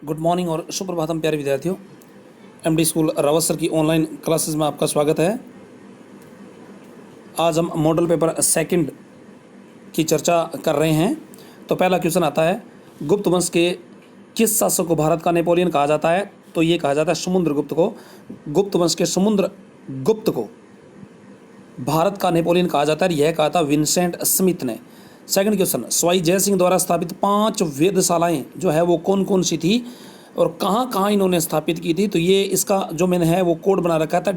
Good morning और सुप्रभातम प्यारे विद्यार्थियों। एमडी स्कूल रावत की ऑनलाइन क्लासेस में आपका स्वागत है। आज हम मॉडल पेपर सेकंड की चर्चा कर रहे हैं। तो पहला क्वेश्चन आता है, गुप्त वंश के किस शासक को भारत का नेपोलियन कहा जाता है? तो ये कहा जाता है समुद्रगुप्त को। गुप्त वंश के समुद्रगुप्त को भारत का नेपोलियन कहा जाता है। यह कहा था विंसेंट स्मिथ ने। सेकंड क्वेश्चन, सवाई जय सिंह द्वारा स्थापित 5 वेधशालाएं जो है वो कौन कौन सी थी और कहाँ कहाँ इन्होंने स्थापित की थी? तो ये इसका जो मैंने है वो कोड बना रखा था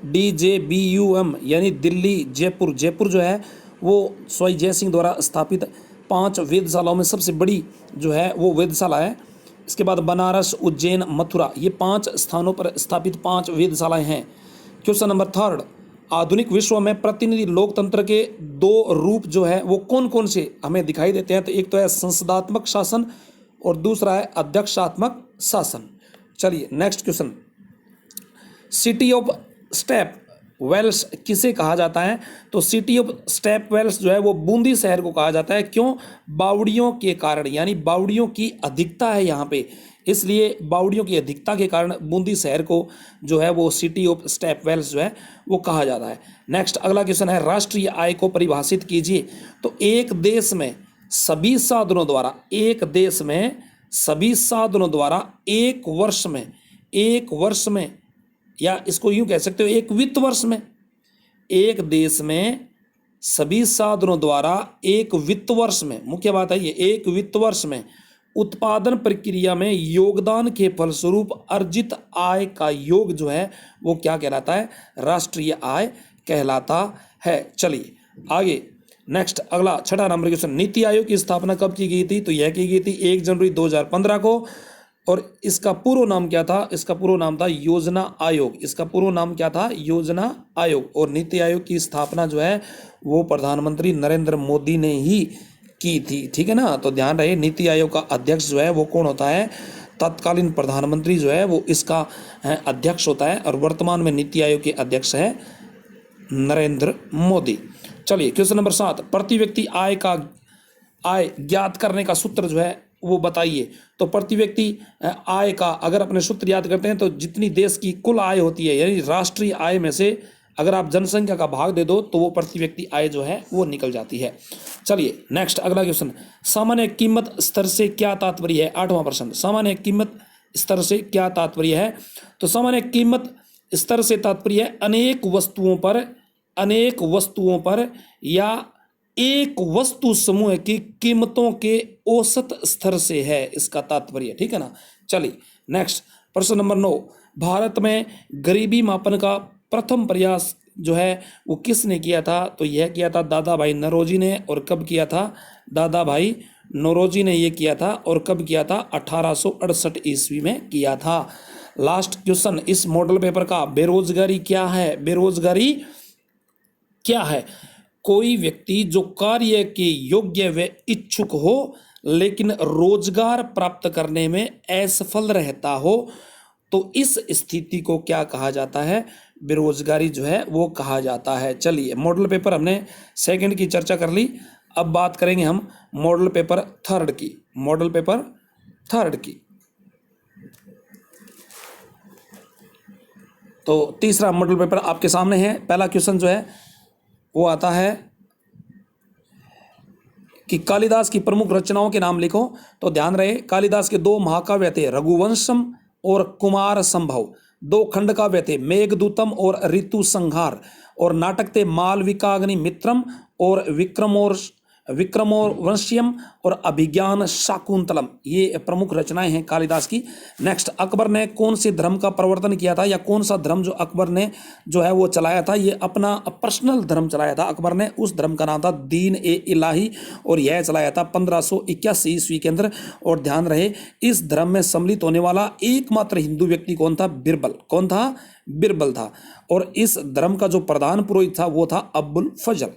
DJBUM, यानी दिल्ली जयपुर। जयपुर जो है वो सवाई जय सिंह द्वारा स्थापित 5 वेधशालाओं में सबसे बड़ी जो है वो वेधशाला है। इसके बाद बनारस, उज्जैन, मथुरा, ये 5 स्थानों पर स्थापित 5 वेधशालाएं हैं। क्वेश्चन नंबर थर्ड, आधुनिक विश्व में प्रतिनिधि लोकतंत्र के 2 रूप जो है वो कौन कौन से हमें दिखाई देते हैं? तो एक तो है संसदात्मक शासन और दूसरा है अध्यक्षात्मक शासन। चलिए next question, city of step wells किसे कहा जाता है? तो सिटी ऑफ स्टेप वेल्स जो है वो बूंदी शहर को कहा जाता है। क्यों? बावड़ियों के कारण, यानी बावड़ियों की अधिकता है यहाँ पे, इसलिए बावड़ियों की अधिकता के कारण बूंदी शहर को जो है वो सिटी ऑफ स्टेप वेल्स जो है वो कहा जाता है। नेक्स्ट अगला क्वेश्चन है, राष्ट्रीय आय को परिभाषित कीजिए। तो एक देश में सभी साधनों द्वारा, एक देश में सभी साधनों द्वारा एक वर्ष में, या इसको यूं कह सकते हो एक वित्त वर्ष में, एक देश में सभी साधनों द्वारा एक वित्त वर्ष में, मुख्य बात है ये, एक वित्त वर्ष में उत्पादन प्रक्रिया में योगदान के फलस्वरूप अर्जित आय का योग जो है वो क्या कहलाता है? राष्ट्रीय आय कहलाता है। चलिए आगे नेक्स्ट अगला छठा नंबर क्वेश्चन, नीति आयोग की स्थापना कब की गई थी? तो यह की गई थी 1 जनवरी 2015 को, और इसका पूर्व नाम क्या था? इसका पूर्व नाम था योजना आयोग। इसका पूर्व नाम क्या था? योजना आयोग। और नीति आयोग की स्थापना जो है वो प्रधानमंत्री नरेंद्र मोदी ने ही की थी, ठीक है ना। तो ध्यान रहे, नीति आयोग का अध्यक्ष जो है वो कौन होता है? तत्कालीन प्रधानमंत्री जो है वो इसका अध्यक्ष होता है, और वर्तमान में नीति आयोग के अध्यक्ष है नरेंद्र मोदी। चलिए क्वेश्चन नंबर 7, प्रति व्यक्ति आय ज्ञात करने का सूत्र जो है वो बताइए। तो प्रति व्यक्ति आय का अगर अपने सूत्र याद करते हैं तो जितनी देश की कुल आय होती है, यानी राष्ट्रीय आय में से अगर आप जनसंख्या का भाग दे दो तो वो प्रति व्यक्ति आय जो है वो निकल जाती है। चलिए नेक्स्ट अगला क्वेश्चन, सामान्य कीमत स्तर से क्या तात्पर्य है? 8वां प्रश्न, सामान्य कीमत स्तर से क्या तात्पर्य है? तो सामान्य कीमत स्तर से तात्पर्य है अनेक वस्तुओं पर या एक वस्तु समूह की कीमतों के औसत स्तर से है, इसका तात्पर्य, ठीक है ना। चलिए नेक्स्ट प्रश्न नंबर 9, भारत में गरीबी मापन का प्रथम प्रयास जो है वो किसने किया था? तो यह किया था दादा भाई नौरोजी ने। और कब किया था? दादा भाई नौरोजी ने ये किया था। और कब किया था? 1868 ईस्वी में किया था। लास्ट क्वेश्चन इस मॉडल पेपर का, बेरोजगारी क्या है? बेरोजगारी क्या है? कोई व्यक्ति जो कार्य के योग्य व इच्छुक हो लेकिन रोजगार प्राप्त करने में असफल रहता हो, तो इस स्थिति को क्या कहा जाता है? बेरोजगारी जो है वो कहा जाता है। चलिए मॉडल पेपर हमने सेकंड की चर्चा कर ली, अब बात करेंगे हम मॉडल पेपर थर्ड की। मॉडल पेपर थर्ड की तो तीसरा मॉडल पेपर आपके सामने है। पहला क्वेश्चन जो है वो आता है कि कालिदास की प्रमुख रचनाओं के नाम लिखो। तो ध्यान रहे, कालिदास के 2 महाकाव्य थे, रघुवंशम और कुमार संभव। 2 खंड काव्य थे, मेघदूतम और ऋतु संहार। और नाटक थे मालविकाग्नि मित्रम और विक्रमोर्वश्यम और अभिज्ञान शाकुंतलम। ये प्रमुख रचनाएं हैं कालिदास की। नेक्स्ट, अकबर ने कौन से धर्म का प्रवर्तन किया था, या कौन सा धर्म जो अकबर ने जो है वो चलाया था? ये अपना पर्सनल धर्म चलाया था अकबर ने। उस धर्म का नाम था दीन ए इलाही, और यह चलाया था 1581 ईस्वी के अंदर। और ध्यान रहे, इस धर्म में सम्मिलित होने वाला एकमात्र हिंदू व्यक्ति कौन था? बिरबल। कौन था? बिरबल था। और इस धर्म का जो प्रधान पुरोहित था वो था अब्बुल फजल।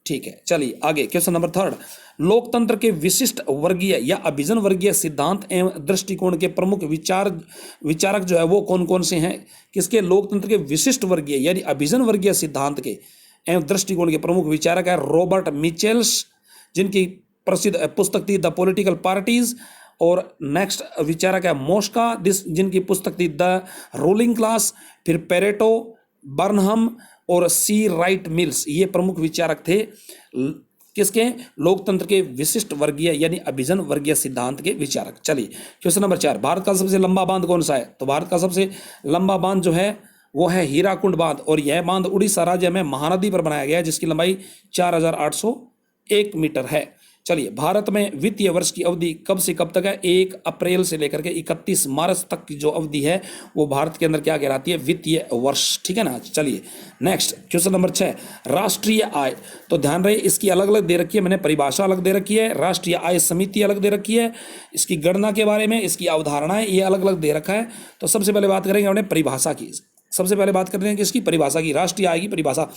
ठीक है, चलिए आगे क्वेश्चन नंबर 3, लोकतंत्र के विशिष्ट वर्गीय या अभिजन वर्गीय सिद्धांत एवं दृष्टिकोण के प्रमुख विचारक जो है वो कौन कौन से हैं? किसके? लोकतंत्र के विशिष्ट वर्गीय यानी अभिजन वर्गीय सिद्धांत के एवं दृष्टिकोण के प्रमुख विचारक है रॉबर्ट मिचेल्स, जिनकी प्रसिद्ध पुस्तक थी द पॉलिटिकल पार्टीज। और नेक्स्ट विचारक है मोस्का, जिनकी पुस्तक थी द रूलिंग क्लास। फिर पेरेटो, बर्नहम और सी राइट मिल्स, ये प्रमुख विचारक थे किसके? लोकतंत्र के विशिष्ट वर्गीय यानी अभिजन वर्गीय सिद्धांत के विचारक। चलिए क्वेश्चन नंबर 4, भारत का सबसे लंबा बांध कौन सा है? तो भारत का सबसे लंबा बांध जो है वो है हीराकुंड बांध, और यह बांध उड़ीसा राज्य में महानदी पर बनाया गया है, जिसकी लंबाई 4801 मीटर है। चलिए, भारत में वित्तीय वर्ष की अवधि कब से कब तक है? 1 अप्रैल से लेकर के 31 मार्च तक की जो अवधि है वो भारत के अंदर क्या कहलाती है? वित्तीय वर्ष। ठीक है ना। चलिए नेक्स्ट क्वेश्चन नंबर 6, राष्ट्रीय आय। तो ध्यान रहे, इसकी अलग अलग दे रखी है, मैंने परिभाषा अलग दे रखी है, राष्ट्रीय आय समिति अलग दे रखी है, इसकी गणना के बारे में, इसकी अवधारणाएं ये अलग अलग दे रखा है। तो सबसे पहले बात करेंगे अपने परिभाषा की। सबसे पहले बात करते हैं कि इसकी परिभाषा की। राष्ट्रीय आय की परिभाषा,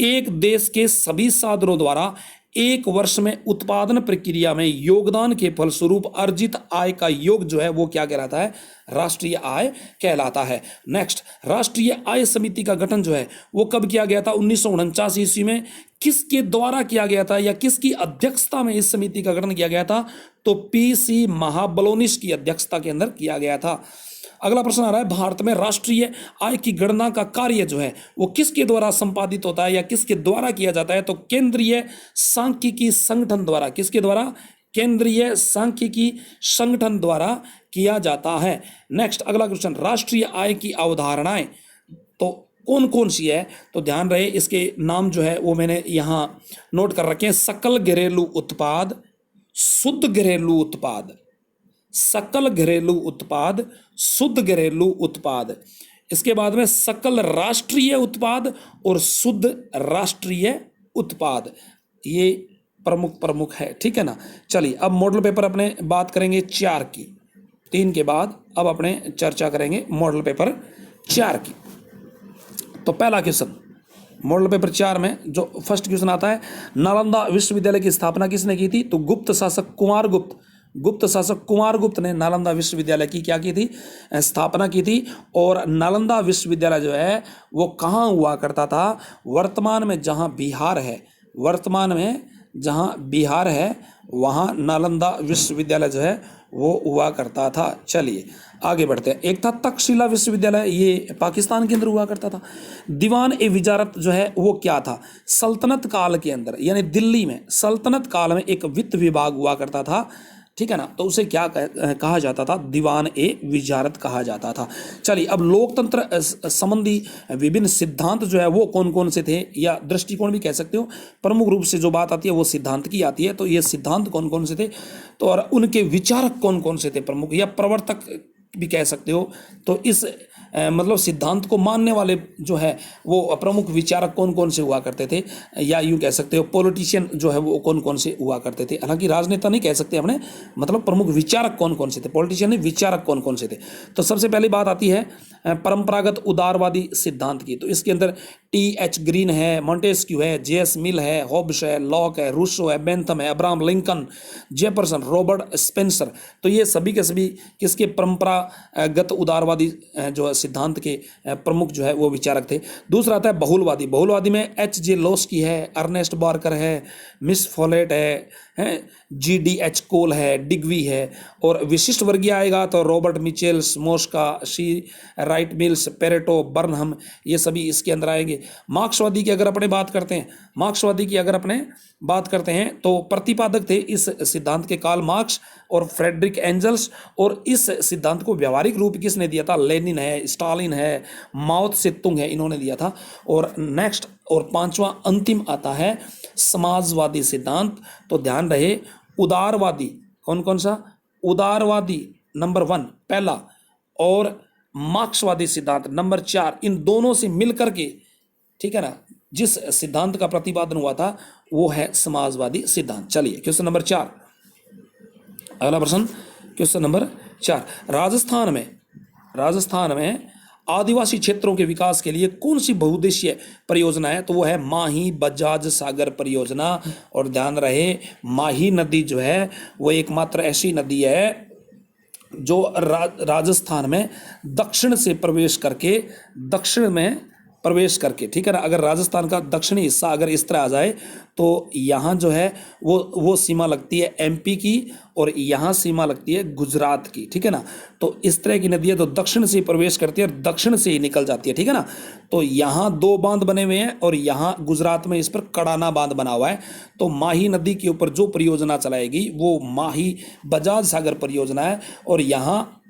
एक देश के सभी साधनों द्वारा एक वर्ष में उत्पादन प्रक्रिया में योगदान के फलस्वरूप अर्जित आय का योग जो है वो क्या कहलाता है? राष्ट्रीय आय कहलाता है। नेक्स्ट, राष्ट्रीय आय समिति का गठन जो है वो कब किया गया था? 1949 ईस्वी में। किसके द्वारा किया गया था या किसकी अध्यक्षता में इस समिति का गठन किया गया था? तो पीसी महाबलोनिस की अध्यक्षता के अंदर किया गया था। अगला प्रश्न आ रहा है, भारत में राष्ट्रीय आय की गणना का कार्य जो है वो किसके द्वारा संपादित होता है या किसके द्वारा किया जाता है? तो केंद्रीय सांख्यिकी संगठन द्वारा। किसके द्वारा? केंद्रीय सांख्यिकी संगठन द्वारा किया जाता है। नेक्स्ट अगला क्वेश्चन, राष्ट्रीय आय की अवधारणाएं तो कौन कौन सी है? तो ध्यान रहे, इसके नाम जो है वो मैंने यहाँ नोट कर रखे हैं। सकल घरेलू उत्पाद, शुद्ध घरेलू उत्पाद, सकल घरेलू उत्पाद, शुद्ध घरेलू उत्पाद। इसके बाद में सकल राष्ट्रीय उत्पाद और शुद्ध राष्ट्रीय उत्पाद, ये प्रमुख है। ठीक है ना। चलिए अब मॉडल पेपर अपने बात करेंगे 4 की, 3 के बाद अब अपने चर्चा करेंगे मॉडल पेपर 4 की। तो पहला क्वेश्चन मॉडल पेपर 4 में जो फर्स्ट क्वेश्चन आता है, नालंदा विश्वविद्यालय की स्थापना किसने की थी? तो गुप्त शासक कुमार गुप्त ने नालंदा विश्वविद्यालय की क्या की थी? स्थापना की थी। और नालंदा विश्वविद्यालय जो है वो कहाँ हुआ करता था? वर्तमान में जहाँ बिहार है वहाँ नालंदा विश्वविद्यालय जो है वो हुआ करता था। चलिए आगे बढ़ते हैं। एक था तक्षशिला विश्वविद्यालय, ये पाकिस्तान के अंदर हुआ करता था। दीवान ए विजारत जो है वो क्या था? सल्तनत काल के अंदर यानी दिल्ली में सल्तनत काल में एक वित्त विभाग हुआ करता था। ठीक है ना। तो उसे क्या कहा जाता था? दीवान ए विजारत कहा जाता था। चलिए अब लोकतंत्र संबंधी विभिन्न सिद्धांत जो है वो कौन कौन से थे या दृष्टिकोण भी कह सकते हो। प्रमुख रूप से जो बात आती है वो सिद्धांत की आती है। तो ये सिद्धांत कौन कौन से थे तो और उनके विचारक कौन कौन से थे? प्रमुख या प्रवर्तक भी कह सकते हो। तो इस मतलब सिद्धांत को मानने वाले जो है वो प्रमुख विचारक कौन कौन से हुआ करते थे, या यूँ कह सकते हो पॉलिटिशियन जो है वो कौन कौन से हुआ करते थे। हालांकि राजनेता नहीं कह सकते अपने, मतलब प्रमुख विचारक कौन कौन से थे, पॉलिटिशियन नहीं, विचारक कौन कौन से थे। तो सबसे पहली बात आती है परंपरागत उदारवादी सिद्धांत की। तो इसके अंदर टी.एच. ग्रीन है, मॉन्टेस्क्यू है, जे.एस. मिल है, हॉब्स है, लॉक है, रूसो है, बेंथम है, Abraham Lincoln, Jefferson, Robert Spencer. तो ये सभी के सभी किसके? परंपरागत उदारवादी जो सिद्धांत के प्रमुख जो है वो विचारक थे। दूसरा आता है बहुलवादी में H.J. लोस्की है, अर्नेस्ट बार्कर है, मिस फॉलेट है, G.D.H. कोल है, डिग्वी है। और विशिष्ट वर्गीय आएगा तो रॉबर्ट मिचेल्स, मोस्का, सी राइट मिल्स, पेरेटो, बर्नहम, ये सभी इसके अंदर आएंगे। मार्क्सवादी की अगर अपने बात करते हैं तो प्रतिपादक थे इस सिद्धांत के कार्ल मार्क्स और फ्रेडरिक एंजल्स। और इस सिद्धांत को व्यावहारिक रूप किसने दिया था? लेनिन है, स्टालिन है, माओ त्से-तुंग है, इन्होंने दिया था। और नेक्स्ट और 5वां अंतिम आता है समाजवादी सिद्धांत। तो ध्यान रहे, उदारवादी कौन कौन सा? उदारवादी नंबर 1 पहला, और मार्क्सवादी सिद्धांत नंबर 4, इन दोनों से मिलकर के, ठीक है ना, जिस सिद्धांत का प्रतिपादन हुआ था वो है समाजवादी सिद्धांत। चलिए क्वेश्चन नंबर 4, अगला प्रश्न क्वेश्चन नंबर 4, राजस्थान में आदिवासी क्षेत्रों के विकास के लिए कौन सी बहुउद्देशीय परियोजना है? तो वो है माही बजाज सागर परियोजना। और ध्यान रहे, माही नदी जो है वो एकमात्र ऐसी नदी है जो राजस्थान में दक्षिण से प्रवेश करके दक्षिण में प्रवेश करके, ठीक है ना। अगर राजस्थान का दक्षिणी हिस्सा अगर इस तरह आ जाए तो यहाँ जो है वो सीमा लगती है एमपी की और यहाँ सीमा लगती है गुजरात की, ठीक है ना। तो इस तरह की नदियाँ तो दक्षिण से ही प्रवेश करती है और दक्षिण से ही निकल जाती है, ठीक है ना। तो यहाँ 2 बांध बने हुए हैं और यहाँ गुजरात में इस पर कड़ाना बांध बना हुआ है। तो माही नदी के ऊपर जो परियोजना चलाएगी वो माही बजाज सागर परियोजना है। और यहाँ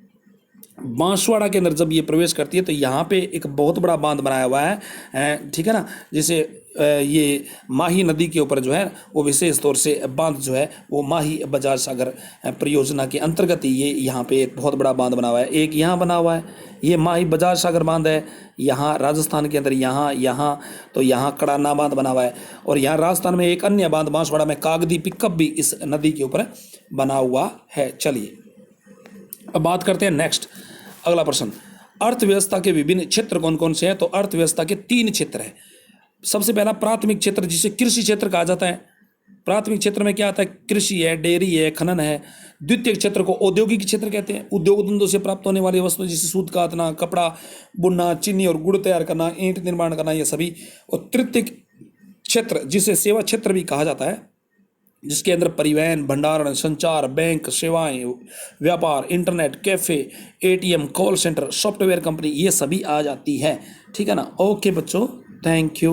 बांसवाड़ा के अंदर जब ये प्रवेश करती है तो यहाँ पे एक बहुत बड़ा बांध बनाया हुआ है, ठीक है ना, जिसे ये माही नदी के ऊपर जो है वो विशेष तौर से बांध जो है वो माही बजाज सागर परियोजना के अंतर्गत ये यहाँ पे एक बहुत बड़ा बांध बना हुआ है। एक यहाँ बना हुआ है, ये माही बजाज सागर बांध है यहाँ राजस्थान के अंदर, यहाँ तो यहाँ कड़ाना बांध बना हुआ है। और यहाँ राजस्थान में एक अन्य बांध बांसवाड़ा में कागदी पिकअप भी इस नदी के ऊपर बना हुआ है। चलिए अब बात करते हैं नेक्स्ट, अगला प्रश्न, अर्थव्यवस्था के विभिन्न क्षेत्र कौन कौन से हैं। तो अर्थव्यवस्था के 3 क्षेत्र हैं। सबसे पहला प्राथमिक क्षेत्र जिसे कृषि क्षेत्र कहा जाता है। प्राथमिक क्षेत्र में क्या आता है, कृषि है, डेयरी है, खनन है। द्वितीय क्षेत्र को औद्योगिक क्षेत्र कहते हैं, उद्योग धंधों से प्राप्त होने वाली वस्तुएं जैसे सूत काटना, कपड़ा बुनना, चीनी और गुड़ तैयार करना, ईंट निर्माण करना, ये सभी। और तृतीय क्षेत्र जिसे सेवा क्षेत्र भी कहा जाता है, जिसके अंदर परिवहन, भंडारण, संचार, बैंक सेवाएं, व्यापार, internet, cafe, ATM, call centre, software company, ये सभी आ जाती है, ठीक है ना। ओके बच्चों, थैंक यू।